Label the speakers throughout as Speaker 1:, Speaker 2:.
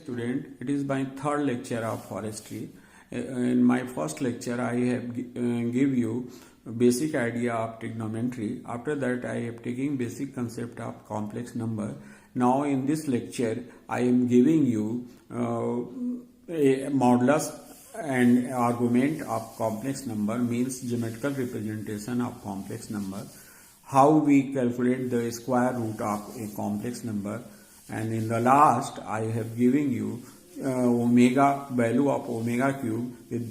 Speaker 1: student, it is my third lecture of forestry. In my first lecture, I have give you basic idea of trigonometry. After that, I have taken basic concept of complex number. Now, in this lecture, I am giving you a modulus and argument of complex number, means geometrical representation of complex number. How we calculate the square root of a complex number, and in the last I have given you omega, value of omega cube with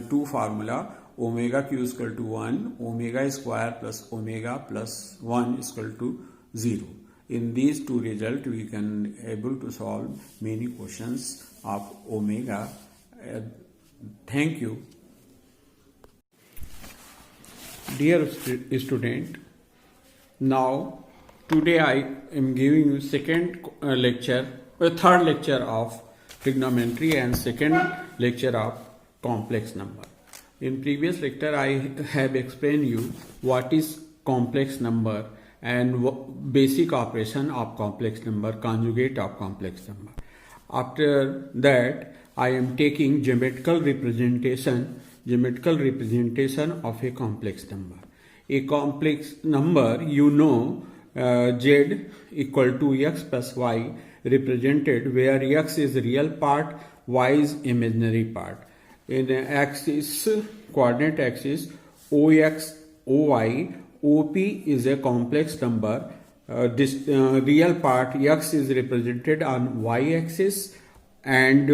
Speaker 1: two formula. Omega cube is equal to 1, omega square plus omega plus 1 is equal to 0. In these two results we can able to solve many questions of omega. Thank you. Dear student, now today I am giving you third lecture of trigonometry and second lecture of complex number. In previous lecture I have explained you what is complex number and basic operation of complex number, conjugate of complex number. After that I am taking geometrical representation of a complex number. A complex number, you know, z equal to x plus y represented, where x is real part, y is imaginary part. In axis, coordinate axis, ox, oy, op is a complex number. This real part x is represented on y axis and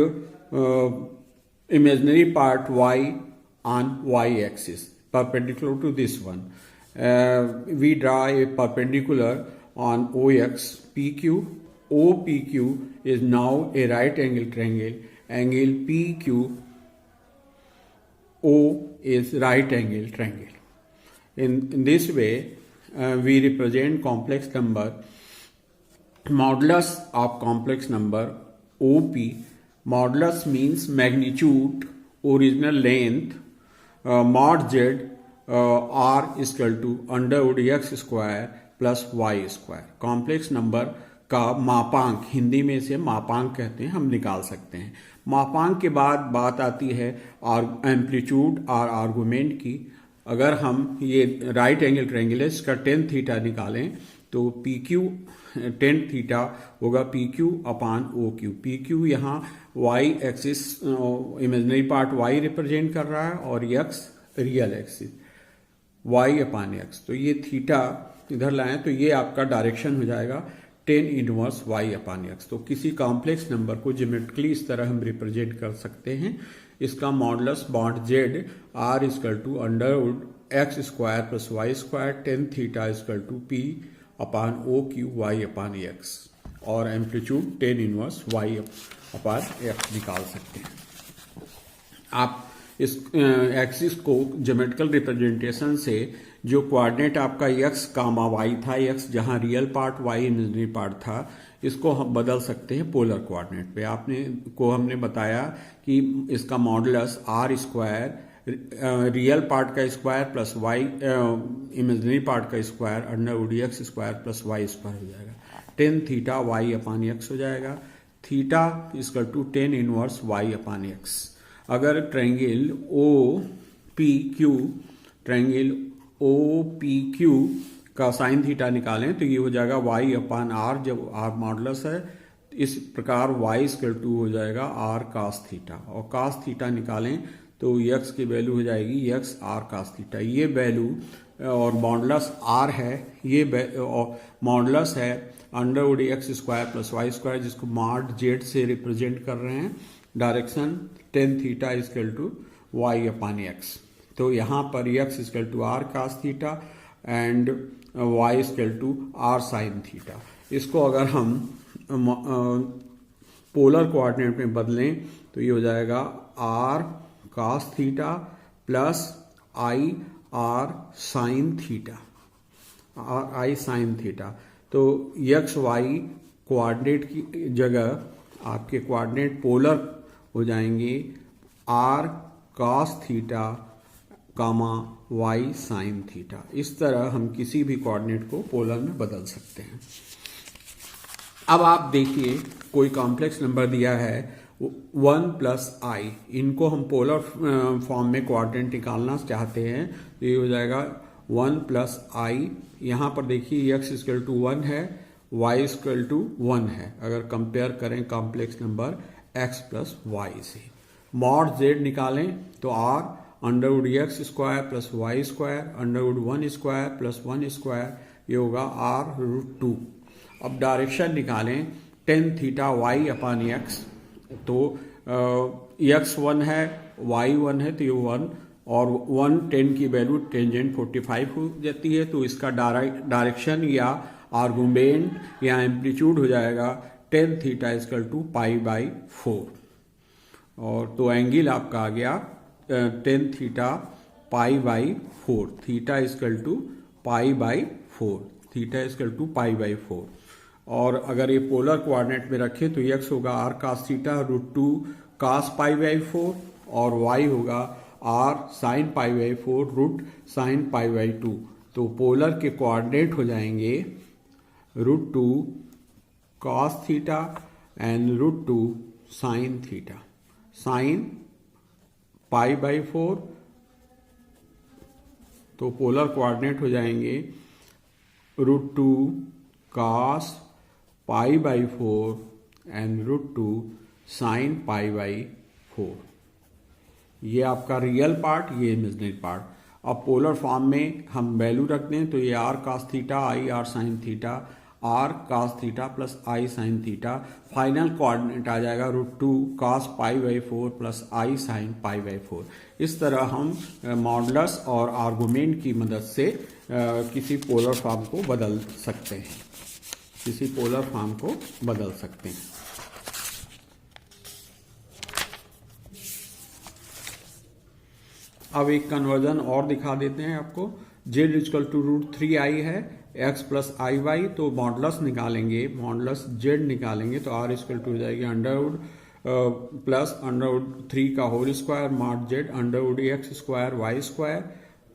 Speaker 1: imaginary part y on y axis, perpendicular to this one. We draw a perpendicular on OX, PQ. OPQ is now a right angle triangle. Angle PQ O is right angle triangle. In this way, we represent complex number. Modulus of complex number OP. Modulus means magnitude, original length, mod z r is equal to under root x square plus y square. Complex number का मापांक, हिंदी में इसे मापांक कहते हैं, हम निकाल सकते हैं. मापांक के बाद बात आती है और एम्पलीट्यूड और आर्गुमेंट की. अगर हम ये राइट एंगल ट्रायंगल है, इसका टेन थीटा निकालें तो पी क्यू टेन थीटा होगा P Q upon O Q. P Q यहाँ Y axis, imaginary part Y represent कर रहा है और X real axis Y upon X. तो ये थीटा इधर लाएं तो ये आपका डायरेक्शन हो जाएगा ten inverse Y upon X. तो किसी कॉम्प्लेक्स नंबर को ज्योमेट्रिकली इस तरह हम रिप्रेजेंट कर सकते हैं. इसका modulus bond Z R is equal to under X square plus Y square tan theta is equal to P upon O Q Y upon X, और amplitude tan inverse Y upon X निकाल सकते हैं. आप इस एक्सिस को ज्योमेट्रिकल रिप्रेजेंटेशन से जो coordinate आपका x कामा y था, x जहां real part y imaginary part था, इसको हम बदल सकते हैं पोलर कोऑर्डिनेट पे. हमने बताया कि इसका modulus r square real part का square plus y imaginary part का square under root x square plus y square हो जाएगा. Tan theta y upon x हो जाएगा. Theta is equal to tan inverse y upon x. अगर triangle OPQ का sine theta निकालें तो ये हो जाएगा y अपान r. जब r मॉडुलस है इस प्रकार y इक्वल टू हो जाएगा r cos थीटा, और cos थीटा निकालें तो x की वैल्यू हो जाएगी x r cos थीटा. ये वैल्यू और मॉडुलस r है, ये मॉडुलस है under root X square plus Y square, जिसको मॉड जेड से रिप्रेजेंट कर रहे हैं. Direction tan theta is equal to Y upon X. तो यहाँ पर X is equal to R cos theta and Y is equal to R sin theta. इसको अगर हम पोलर कोऑर्डिनेट में बदलें तो ये हो जाएगा R cos theta plus I R sin theta, R I sin theta. तो एक्स वाई कोऑर्डिनेट की जगह आपके कोऑर्डिनेट पोलर हो जाएंगे R cos theta comma Y sin theta. इस तरह हम किसी भी कोऑर्डिनेट को पोलर में बदल सकते हैं. अब आप देखिए कोई कॉम्प्लेक्स नंबर दिया है 1 प्लस आई, इनको हम पोलर फॉर्म में कोऑर्डिनेट निकालना चाहते हैं तो ये हो जाएगा 1 प्लस आई। यहाँ पर देखिए x इक्वल टू 1 है, y इक्वल टू 1 है। अगर कंपेयर करें complex number x plus Y से, मॉड z निकालें तो r under root X square plus Y square under root 1 square plus 1 square, ये होगा r√2। अब डायरेक्शन निकालें tan theta Y upon X, तो एक्स 1 है वाई 1 है तो ये 1 और 1 10 की वैल्यू टेंजेंट 45 हो जाती है, तो इसका डायरेक्शन या आर्गुमेंट या एम्पलीट्यूड हो जाएगा टेन थीटा इक्वल टू π/4। और तो एंगल आपका आ गया tan theta π/4, theta equal to π/4, theta equal to π/4। और अगर ये पोलर कोऑर्डिनेट में रखें तो x होगा r cos थीटा √2 cos π/4 और y होगा r sin π/4 रूट sin π/2। तो पोलर के कोऑर्डिनेट हो जाएंगे √2 cos theta and √2 sin theta, sin π/4। तो पोलर कोऑर्डिनेट हो जाएंगे √2 cos π/4 एंड √2 sin π/4। ये आपका रियल पार्ट, ये इमेजिनरी पार्ट। अब पोलर फॉर्म में हम वैल्यू रख दें तो ये r cos theta i r sin theta, r cos theta plus i sin theta, final coordinate आ जाएगा √2 cos π/4 प्लस आई sin π/4। इस तरह हम मॉडुलस और आर्गुमेंट की मदद से किसी पोलर फॉर्म को बदल सकते हैं, किसी पोलर फॉर्म को बदल सकते हैं। अब एक कन्वर्जन और दिखा देते हैं आपको। z इक्वल टू √3i है, x प्लस आई वाई, तो मॉडुलस निकालेंगे, मॉडुलस z निकालेंगे तो r इक्वल टू हो जाएगी अंडरवुड प्लस अंडरवुड 3 का whole square mod z under root x square Y square.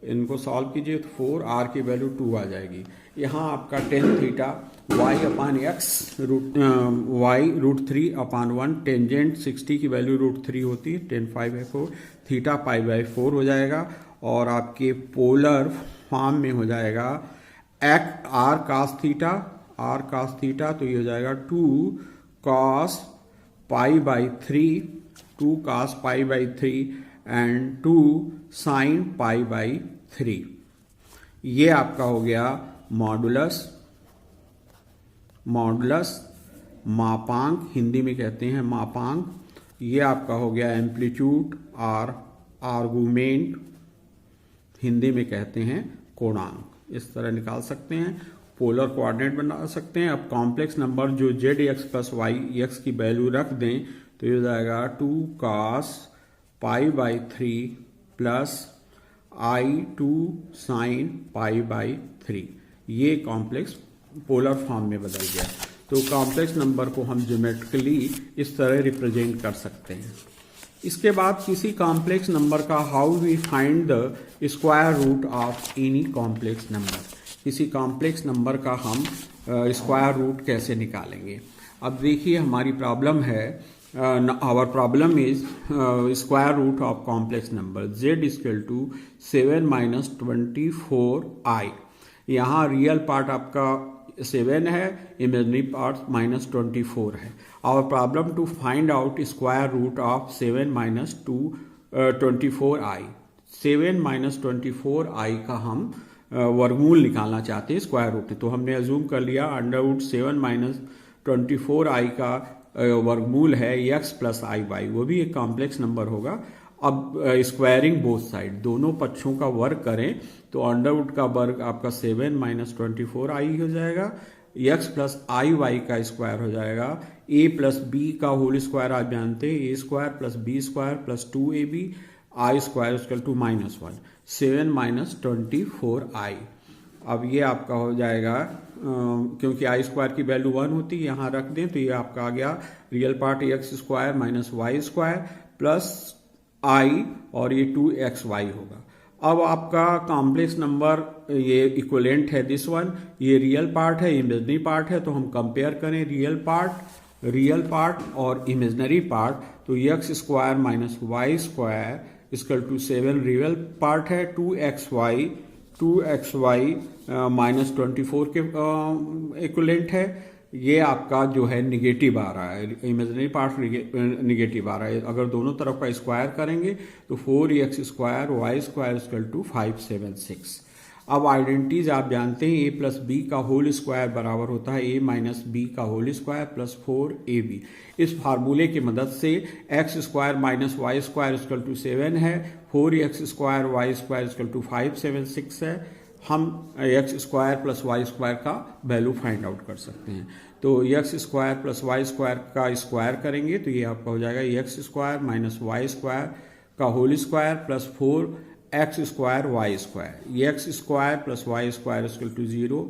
Speaker 1: इनको सॉल्व कीजिए तो 4, r की वैल्यू 2 आ जाएगी। यहाँ आपका टेन थीटा y अपान एक्स वाई √3 अपान 1, टेंजेंट 60 की वैल्यू √3 होती है, 10π/4, थीटा π/4 हो जाएगा। और आपके पोलर फॉर्म में हो जाएगा r cos theta, r cos theta, तो ये हो जाएगा 2 cos π/3, 2 cos π/3 एंड 2 sin π/3। ये आपका हो गया मॉडुलस, मॉडुलस मापांक, हिंदी में कहते हैं मापांक। ये आपका हो गया एम्पलीट्यूड और आर्गुमेंट, हिंदी में कहते हैं कोणांक। इस तरह निकाल सकते हैं, पोलर कोऑर्डिनेट बना सकते हैं। अब कॉम्प्लेक्स नंबर जो Z X plus Y X की वैल्यू रख दें तो ये हो जाएगा 2 cos π/3 प्लस i2 sin π/3। ये कॉम्प्लेक्स पोलर फॉर्म में बदल गया। तो कॉम्प्लेक्स नंबर को हम ज्योमेट्रिकली इस तरह रिप्रेजेंट कर सकते हैं। इसके बाद किसी कॉम्प्लेक्स नंबर का how we find the square root of any complex number, किसी कॉम्प्लेक्स नंबर का हम स्क्वायर रूट कैसे निकालेंगे। अब देखिए हमारी प्रॉब्लम है, our problem is square root of complex number z equal to 7 - 24i। यहाँ रियल पार्ट आपका 7 है, इमेजिनरी पार्ट -24 है। Our problem to find out square root of 7 - 24i। 7 - 24i का हम वर्गमूल निकालना चाहते हैं स्क्वायर रूट। तो हमने अज्यूम कर लिया अंडरवुड 7 - 24i का वर्गमूल है x प्लस आई वाई, वो भी एक कॉम्प्लेक्स नंबर होगा। अब स्क्वायरिंग बोथ साइड, दोनों पक्षों का वर्ग करें तो अंडरवुड का वर्ग आपका 7 - 24i हो जाएगा, x प्लस आई वाई का स्क्वायर हो जाएगा, a प्लस बी का होल स्क्वायर आप जानते हैं, a square plus B square plus 2ab, I square equal to -1, 7 - 24i। अब ये आपका हो जाएगा क्योंकि आई स्क्वायर की वैल्यू 1 होती है, यहाँ रख दें तो ये आपका आ गया real part x square minus Y square plus i और ये 2xy होगा। अब आपका कॉम्प्लेक्स नंबर ये इक्विवेलेंट है दिस वन, ये रियल पार्ट है, इमेजिनरी पार्ट है, तो हम कंपेयर करें रियल पार्ट रियल पार्ट और इमेजनरी पार्ट, तो x square minus Y square equal to 7 real part है, 2xy माइनस 24 के इक्विवेलेंट है। ये आपका जो है निगेटिव आ रहा है, इमेजनरी पार्ट निगेटिव आ रहा है। अगर दोनों तरफ का स्क्वायर करेंगे तो 4x square Y square equal to 576। अब आइडेंटिटीज आप जानते हैं, a प्लस बी का होल स्क्वायर बराबर होता है a माइनस बी का होल स्क्वायर प्लस 4ab। इस फार्मूले की मदद से X square minus Y square equal to 7 है, 4x square Y square equal to 576 है। हम X square plus Y square का वैल्यू फाइंड आउट कर सकते हैं। तो x square plus Y square का स्क्वायर करेंगे तो ये आपका हो जाएगा x square minus Y square का whole square plus 4x square Y square. X square plus Y square equal to 0,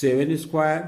Speaker 1: 7 square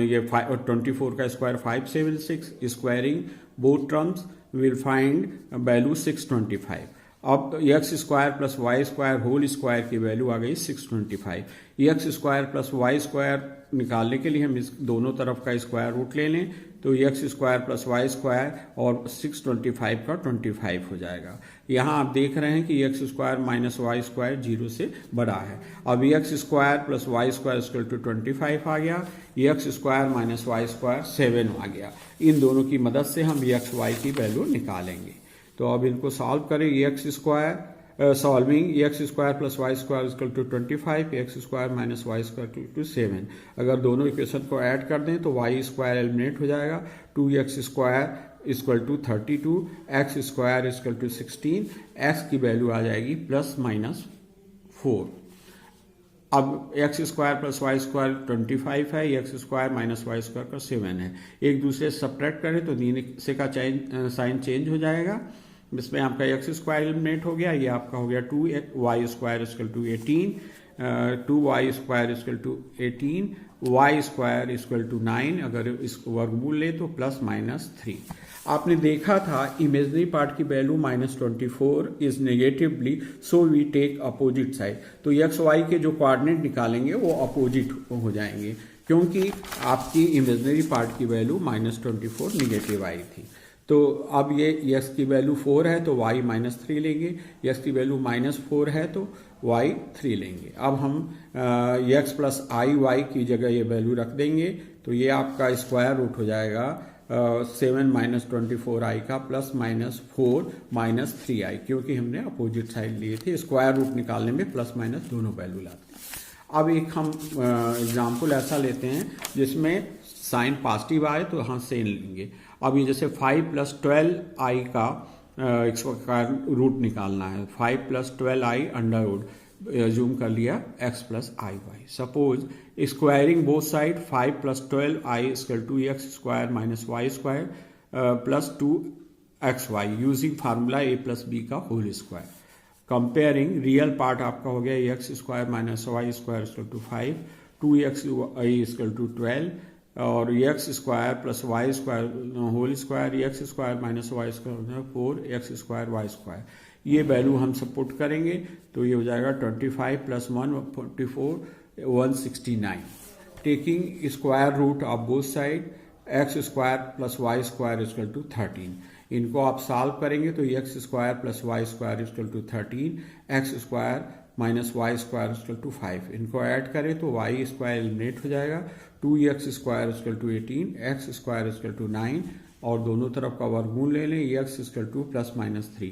Speaker 1: ये 24 का square 576, squaring both terms will find value 625। अब x square plus Y square whole square की value आ गई 625। X square plus Y square निकालने के लिए हम इस दोनों तरफ का स्क्वायर रूट ले लें तो x square plus Y square और 625 का 25 हो जाएगा। यहाँ आप देख रहे हैं कि X square minus Y square 0 से बड़ा है। अब x square plus Y square equal to 25 आ गया, x square minus Y square 7 आ गया। इन दोनों की मदद से हम एक्स वाई की वैल्यू निकालेंगे। तो अब इनको सॉल्व करें, X square solving X square plus Y square equal to 25, X square minus Y square equal to 7। अगर दोनों इक्वेशन को ऐड कर दें तो वाई स्क्वायर एलिमिनेट हो जाएगा, 2x square equal to 32, X square equal to 16, X की value आ जाएगी प्लस माइनस 4। अब x square plus Y square 25 है, X square minus Y square का 7 है। एक दूसरे से सब्ट्रैक्ट करें तो नीचे का साइन चेंज हो जाएगा। इसमें आपका एक्स स्क्वायर एलिमिनेट हो गया, ये आपका हो गया 2y square equal to 18, 2y square equal to 18, y square equal to 9। अगर इसको वर्गमूल ले तो प्लस माइनस 3। आपने देखा था इमेजनरी पार्ट की value -24 is negatively, so we take opposite side. तो एक्स वाई के जो कोऑर्डिनेट निकालेंगे वो अपोजिट हो जाएंगे, क्योंकि आपकी इमेजनरी पार्ट की वैल्यू -24 निगेटिव आई थी। तो अब ये एक्स की वैल्यू 4 है तो y -3 लेंगे, एक्स की वैल्यू -4 है तो y 3 लेंगे। अब हम x प्लस आई वाई की जगह ये वैल्यू रख देंगे तो ये आपका स्क्वायर रूट हो जाएगा 7 माइनस 24i का प्लस माइनस 4 माइनस 3i, क्योंकि हमने अपोजिट साइड लिए थे। स्क्वायर रूट निकालने में प्लस माइनस दोनों वैल्यू लाते हैं। अब एक हम एग्जाम्पल ऐसा लेते हैं जिसमें साइन पॉजिटिव आए तो यहाँ सेन लेंगे। अब ये जैसे 5 प्लस 12i का रूट निकालना है, 5 plus 12i under root assume कर लिया x plus I y. Suppose squaring both side 5 plus 12i equal to x square minus Y square plus 2xy using formula a plus B का whole square. Comparing real part आपका हो गया x square minus Y square equal to 5, 2xy equal to 12 और x square plus Y square whole square, x square minus Y square 4, x square Y square. ये value हम सब put करेंगे तो ये हो जाएगा 25 plus 1 44 169। Taking square root of both side X square plus Y square equal to 13। इनको आप सॉल्व करेंगे तो x square plus Y square equal to 13, X square minus Y square equal to 5। इनको ऐड करें तो वाई स्क्वायर एलिमिनेट हो जाएगा, 2x square equal to 18, X square equal to 9 और दोनों तरफ का वर्गमूल ले लें, X equal to plus minus 3,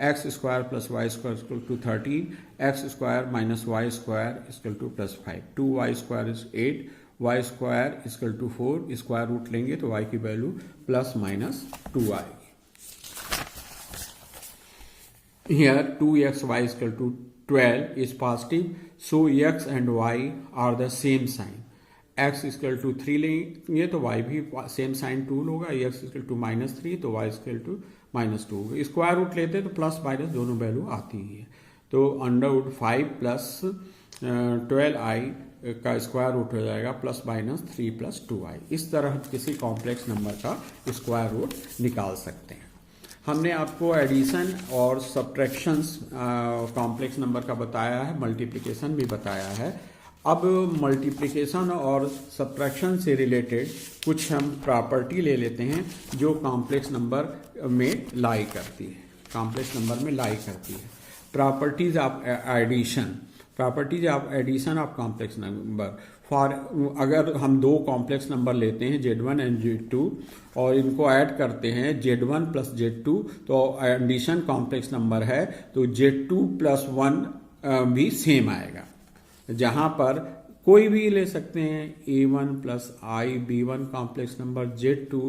Speaker 1: X square plus Y square equal to 13, X square minus Y square equal to plus 5, 2y square is 8, Y square equal to 4। Square root लेंगे तो y की वैल्यू प्लस माइनस 2 आएगी। Here 2xy equal to 12 is positive, so x and y are the same sign. x equal to 3 लेंगे तो y भी same sign 2 होगा, x equal to -3 तो y equal to -2 होगा। स्क्वायर रूट लेते तो plus minus दोनों वैल्यू आती ही है। तो अंडर रूट 5 प्लस 12i का स्क्वायर रूट हो जाएगा प्लस माइनस 3 प्लस 2i। इस तरह किसी कॉम्प्लेक्स नंबर का स्क्वायर रूट निकाल सकते हैं। हमने आपको एडिशन और सब्ट्रैक्शंस कॉम्प्लेक्स नंबर का बताया है, मल्टीप्लिकेशन भी बताया है। अब मल्टीप्लिकेशन और सब्ट्रैक्शन से रिलेटेड कुछ हम प्रॉपर्टी ले लेते हैं जो कॉम्प्लेक्स नंबर में लाई करती है, कॉम्प्लेक्स नंबर में लाई करती है। Properties of addition, properties of addition of complex number. For अगर हम दो कॉम्प्लेक्स नंबर लेते हैं Z1 एंड Z2 और इनको ऐड करते हैं Z1 प्लस Z2, तो एडिशन कॉम्प्लेक्स नंबर है तो Z2 प्लस 1 भी सेम आएगा। जहां पर कोई भी ले सकते हैं A1 plus i B1 complex number, Z2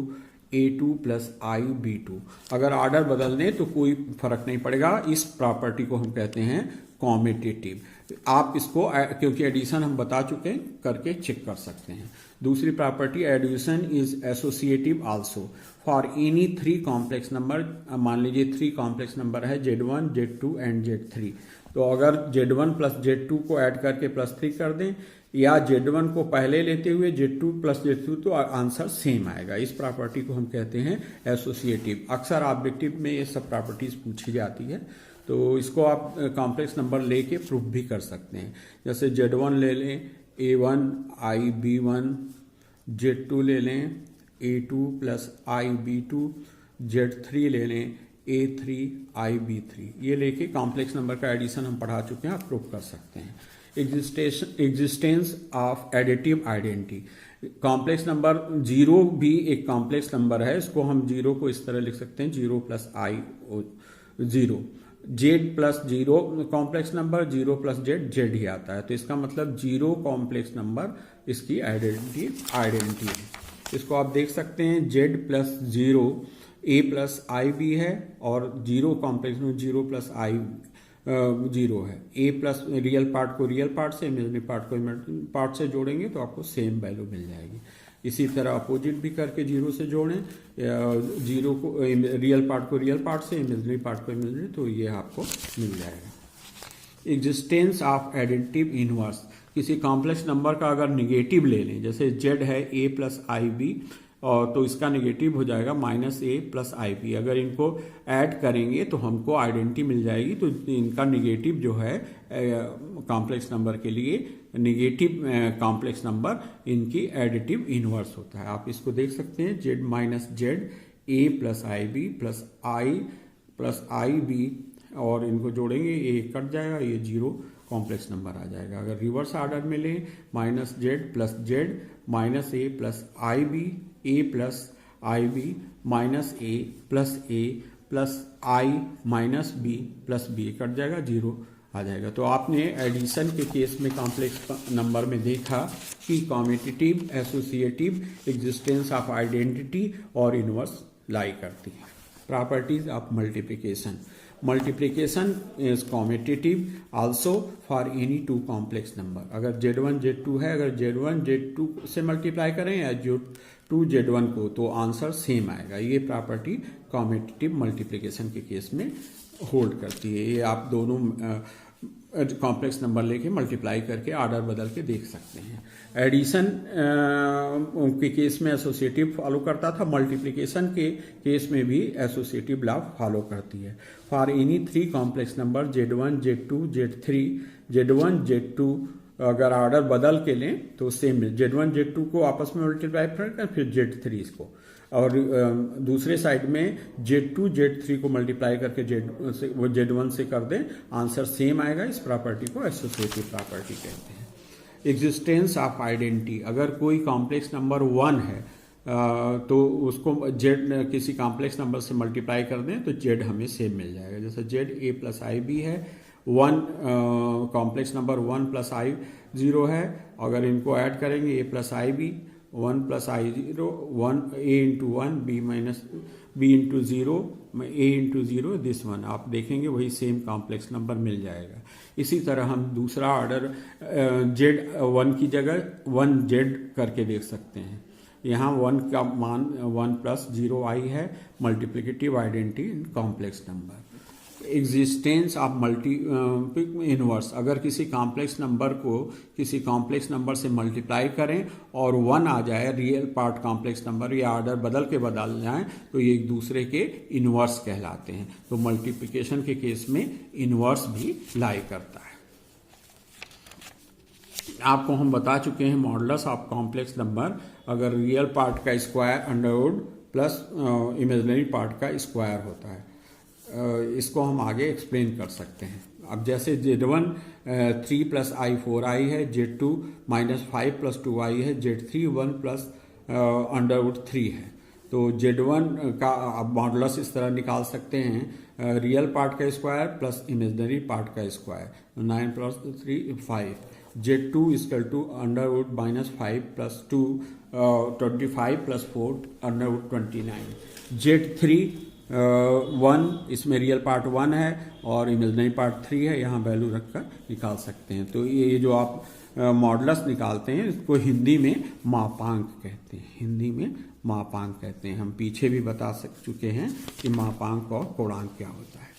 Speaker 1: A2 plus i B2। अगर ऑर्डर बदल दें तो कोई फर्क नहीं पड़ेगा। इस प्रॉपर्टी को हम कहते हैं कॉम्यूटेटिव। आप इसको क्योंकि एडिशन हम बता चुके हैं करके चेक कर सकते हैं। दूसरी property addition is associative also for any three complex number. मान लीजिए थ्री कॉम्प्लेक्स नंबर है Z1 Z2 एंड Z3, तो अगर Z1 प्लस Z2 को ऐड करके प्लस 3 कर दें या Z1 को पहले लेते हुए Z2 प्लस Z2, तो आंसर सेम आएगा। इस प्रॉपर्टी को हम कहते हैं एसोसिएटिव। अक्सर ऑब्जेक्टिव में ये सब प्रॉपर्टीज पूछी जाती है, तो इसको आप कॉम्प्लेक्स नंबर लेके प्रूफ भी कर सकते हैं। जैसे Z1 ले लें A1 आई B1, Z2 ले लें A2 plus i B2, Z3 ले लें A3 आई B3। ये लेके कॉम्प्लेक्स नंबर का एडिशन हम पढ़ा चुके हैं, आप प्रूफ कर सकते हैं। Existence of additive identity. Complex number 0 भी एक कॉम्प्लेक्स नंबर है, इसको हम 0 को इस तरह लिख सकते हैं 0 plus I 0। Z plus 0 complex number, 0 plus Z ही आता है, तो इसका मतलब 0 कॉम्प्लेक्स नंबर इसकी आइडेंटिटी है। इसको आप देख सकते हैं Z प्लस 0 A प्लस आई भी है और 0 कॉम्प्लेक्स में 0 प्लस आई 0 है। A प्लस रियल पार्ट को रियल पार्ट से, इमेजिनरी पार्ट को इमेजिनरी पार्ट से जोड़ेंगे तो आपको सेम वैल्यू मिल जाएगी। इसी तरह अपोजिट भी करके 0 से जोड़ें, 0 को रियल पार्ट को रियल पार्ट से, इमेजिनरी पार्ट को इमेजिनरी, तो ये आपको मिल जाएगा। Existence of additive inverse. किसी कॉम्प्लेक्स नंबर का अगर निगेटिव ले लें, जैसे Z है A प्लस आई बी, और तो इसका नेगेटिव हो जाएगा minus A plus I B. अगर इनको ऐड करेंगे तो हमको आइडेंटिटी मिल जाएगी। तो इनका नेगेटिव जो है कॉम्प्लेक्स नंबर के लिए नेगेटिव कॉम्प्लेक्स नंबर इनकी एडिटिव इनवर्स होता है। आप इसको देख सकते हैं Z minus Z A plus I B plus I B, और इनको जोड़ेंगे A कट जाएगा, ये 0 कॉम्प्लेक्स नंबर आ जाएगा। अगर रिवर्स ऑर्डर में लें minus Z plus Z minus A plus I B, A plus I B minus A plus I minus B plus B cut जाएगा, 0 आ जाएगा। तो आपने एडिशन के केस में कॉम्प्लेक्स नंबर में देखा कि commutative, associative, existence of identity और इनवर्स लाई करती है। Properties of multiplication. Multiplication is commutative also for any two complex number. अगर Z1 Z2 है, अगर Z1 Z2 से मल्टीप्लाई करें या Z2 Z1 को, तो आंसर सेम आएगा। ये प्रॉपर्टी कॉम्यूटेटिव मल्टीप्लिकेशन के केस में होल्ड करती है। ये आप दोनों कॉम्प्लेक्स नंबर लेके मल्टीप्लाई करके ऑर्डर बदल के देख सकते हैं। एडिशन के केस में एसोसिएटिव फॉलो करता था, मल्टीप्लिकेशन के केस में भी एसोसिएटिव लॉ फॉलो करती है। For any three complex number Z1 Z2 Z3, Z1 Z2 अगर ऑर्डर बदल के लें तो सेम Z1 Z2 को आपस में मल्टीप्लाई करें, फिर Z3 इसको, और दूसरे साइड में Z2 Z3 को मल्टीप्लाई करके Z1 से कर दें, आंसर सेम आएगा। इस प्रॉपर्टी को एसोसिएटिव प्रॉपर्टी कहते हैं। Existence of identity. अगर कोई कॉम्प्लेक्स नंबर 1 है तो उसको Z किसी कॉम्प्लेक्स नंबर से मल्टीप्लाई कर दें तो Z हमें सेम मिल जाएगा। जैसे Z A plus I B है, 1 कॉम्प्लेक्स नंबर 1 प्लस आई 0 है, अगर इनको ऐड करेंगे A plus I B, 1 plus I 0, 1 A into 1 B minus B into 0 A into 0 this 1, आप देखेंगे वही सेम कॉम्प्लेक्स नंबर मिल जाएगा। इसी तरह हम दूसरा ऑर्डर Z1 की जगह 1Z करके देख सकते हैं। यहाँ 1 का मान 1 प्लस 0 आई है, multiplicative identity in complex number. Existence of multi inverse. अगर किसी कॉम्प्लेक्स नंबर को किसी कॉम्प्लेक्स नंबर से मल्टीप्लाई करें और 1 आ जाए, रियल पार्ट कॉम्प्लेक्स नंबर, या ऑर्डर बदल जाए, तो ये एक दूसरे के इनवर्स कहलाते हैं। तो मल्टीप्लिकेशन के केस में इनवर्स भी लाई करता है। आपको हम बता चुके हैं मॉडुलस ऑफ कॉम्प्लेक्स नंबर अगर रियल पार्ट का square under root plus imaginary part का स्क्वायर होता है। इसको हम आगे एक्सप्लेन कर सकते हैं। अब जैसे Z1 3 प्लस आई 4i है, Z2 -5 प्लस 2i है, Z3 1 प्लस अंडरवुड 3 है। तो Z1 का अब मॉडुलस इस तरह निकाल सकते हैं, रियल पार्ट का स्क्वायर प्लस इमेजिनरी पार्ट का square, 9 plus 3 5। Z2 equal to under root -5 plus 2 25 plus 4 under root 29। Z3 1, इसमें रियल पार्ट 1 है और इमेजिनरी पार्ट 3 है, यहाँ वैल्यू रखकर निकाल सकते हैं। तो ये जो आप मॉडुलस निकालते हैं इसको हिंदी में मापांक कहते हैं, हिंदी में मापांक कहते हैं। हम पीछे भी बता चुके हैं कि मापांक और पूर्णांक क्या होता है।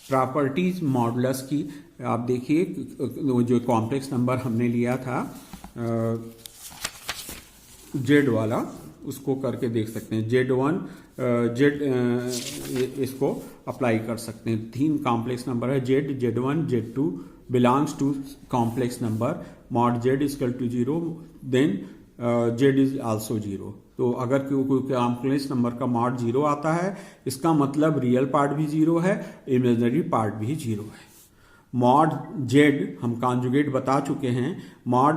Speaker 1: प्रॉपर्टीज मॉडुलस की आप देखिए, जो कॉम्प्लेक्स नंबर हमने लिया था जेड वाला, उसको करके देख सकते हैं। Z1 जेड इसको अप्लाई कर सकते हैं। 3 कॉम्प्लेक्स नंबर है, Z1 Z2 belongs to complex number, mod Z equal to 0 then Z is also 0। तो अगर कोई कॉम्प्लेक्स नंबर का मॉड 0 आता है, इसका मतलब रियल पार्ट भी 0 है, इमेजिनरी पार्ट भी 0 है। मॉड Z हम कॉन्जुगेट बता चुके हैं। मॉड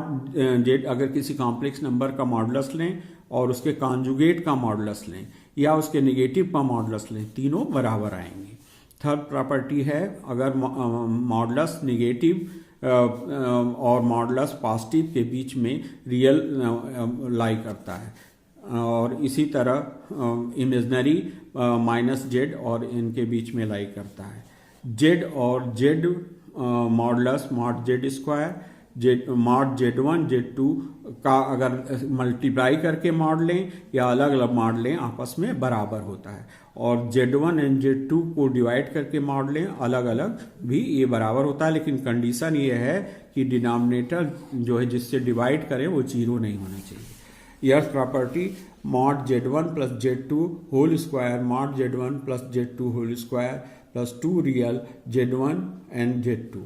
Speaker 1: Z अगर किसी कॉम्प्लेक्स नंबर का मॉडुलस लें और उसके कॉन्जुगेट का मॉडुलस लें या उसके नेगेटिव का मॉडुलस लें, तीनों बराबर आएंगे। थर्ड प्रॉपर्टी है, अगर मॉडुलस नेगेटिव और मॉडुलस पॉजिटिव के बीच में रियल लाई करता है, और इसी तरह इमेजिनरी -Z और इनके बीच में लाई करता है। Z और Z modulus mod Z square, mod Z1 Z2 का अगर मल्टीप्लाई करके मॉड लें या अलग अलग मॉड लें, आपस में बराबर होता है। और Z1 एंड Z2 को डिवाइड करके मॉड लें अलग अलग भी ये बराबर होता है, लेकिन कंडीशन ये है कि डिनोमिनेटर जो है जिससे डिवाइड करें वो 0 नहीं होना चाहिए। यह property mod Z1 plus Z2 whole square mod Z1 plus Z2 whole square plus 2 real Z1 and Z2,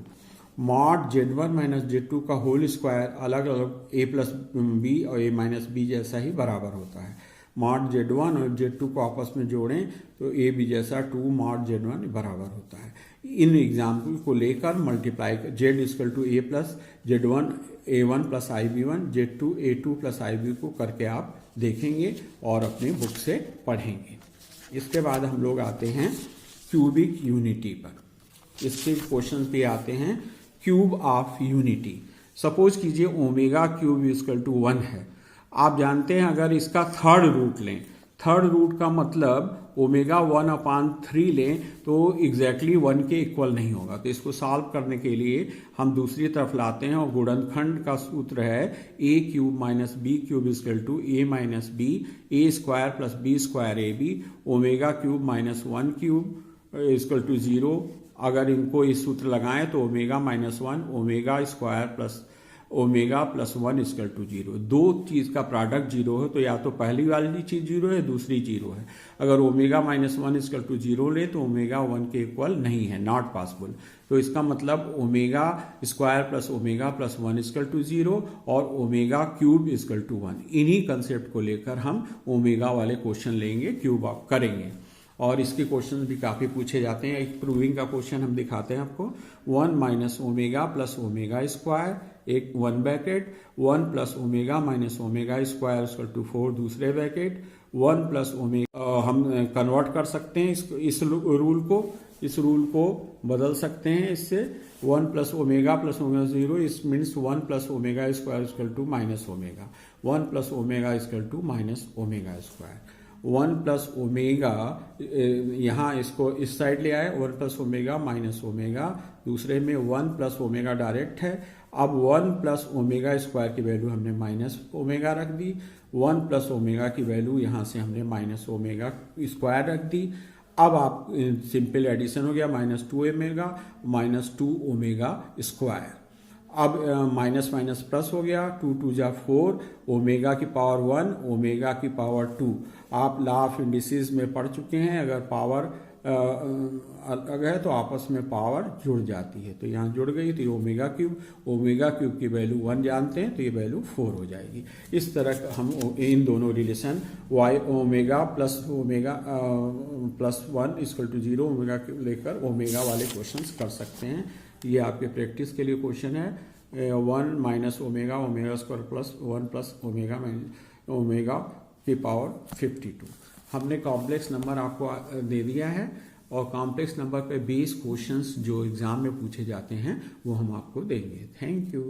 Speaker 1: mod Z1 minus Z2 का होल स्क्वायर अलग अलग a प्लस बी और a माइनस बी जैसा ही बराबर होता है। मॉड Z1 और Z2 को आपस में जोड़ें तो a b जैसा 2 मॉड Z1 बराबर होता है। इन एग्जाम्पल को लेकर multiply Z equal to a plus Z1 a1 plus IB1 Z2 a2 plus IB को करके आप देखेंगे और अपनी बुक से पढ़ेंगे। इसके बाद हम लोग आते हैं क्यूबिक यूनिटी पर। इसके क्वेश्चन पे आते हैं क्यूब ऑफ यूनिटी। सपोज कीजिए ओमेगा क्यूब इक्वल टू 1 है। आप जानते हैं अगर इसका थर्ड रूट लें, थर्ड रूट का मतलब ओमेगा 1/3 लें तो एग्जैक्टली 1 के इक्वल नहीं होगा। तो इसको सॉल्व करने के लिए हम दूसरी तरफ लाते हैं और गुणनखंड का सूत्र है a cube minus B cube equal to a minus B a square plus B square AB, omega cube minus 1 cube equal to 0। अगर इनको इस सूत्र लगाएं तो omega minus 1 omega square plus omega plus 1 equal to 0। दो चीज़ का product 0 है तो या तो पहली वाली चीज़ 0 है, दूसरी 0 है। अगर ओमेगा माइनस 1 इक्वल टू 0 ले तो ओमेगा 1 के इक्वल नहीं है, नॉट पॉसिबल। तो इसका मतलब omega square plus omega plus 1 equal to 0 और ओमेगा क्यूब इक्वल टू 1। इन्हीं कंसेप्ट को लेकर हम ओमेगा वाले क्वेश्चन लेंगे, क्यूब आप करेंगे। और इसके क्वेश्चन भी काफ़ी पूछे जाते हैं। एक प्रूविंग का क्वेश्चन हम दिखाते हैं आपको। 1 minus omega plus omega square, एक 1 bracket, 1 plus omega minus omega square equal to 4 दूसरे ब्रैकेट, 1 प्लस ओमेगा हम कन्वर्ट कर सकते हैं इस रूल को बदल सकते हैं इससे। 1 plus omega 0 this means 1 plus omega square equal to minus omega, 1 plus omega equal to minus omega square. 1 plus omega यहाँ इसको इस साइड ले आए, 1 प्लस ओमेगा माइनस ओमेगा, दूसरे में 1 प्लस ओमेगा डायरेक्ट है। अब 1 प्लस ओमेगा स्क्वायर की वैल्यू हमने माइनस ओमेगा रख दी, 1 प्लस ओमेगा की वैल्यू यहाँ से हमने माइनस ओमेगा स्क्वायर रख दी। अब आप सिंपल एडिशन हो गया, -2 ओमेगा माइनस 2 ओमेगा स्क्वायर। अब माइनस माइनस प्लस हो गया, 2 2 जा 4, ओमेगा की पावर 1 ओमेगा की पावर 2। आप लॉ ऑफ इंडिसेस में पढ़ चुके हैं, अगर पावर अलग है तो आपस में पावर जुड़ जाती है। तो यहाँ जुड़ गई तो ये ओमेगा क्यूब की वैल्यू 1 जानते हैं तो ये वैल्यू 4 हो जाएगी। इस तरह हम इन दोनों रिलेशन वाई omega plus 1 equal to 0 omega cube लेकर ओमेगा वाले क्वेश्चंस कर सकते हैं। ये आपके प्रैक्टिस के लिए क्वेश्चन है। 1 minus omega square plus 1 plus omega की पावर 52। हमने कॉम्प्लेक्स नंबर आपको दे दिया है और कॉम्प्लेक्स नंबर पे बेस क्वेश्चंस जो एग्जाम में पूछे जाते हैं वो हम आपको देंगे। Thank you.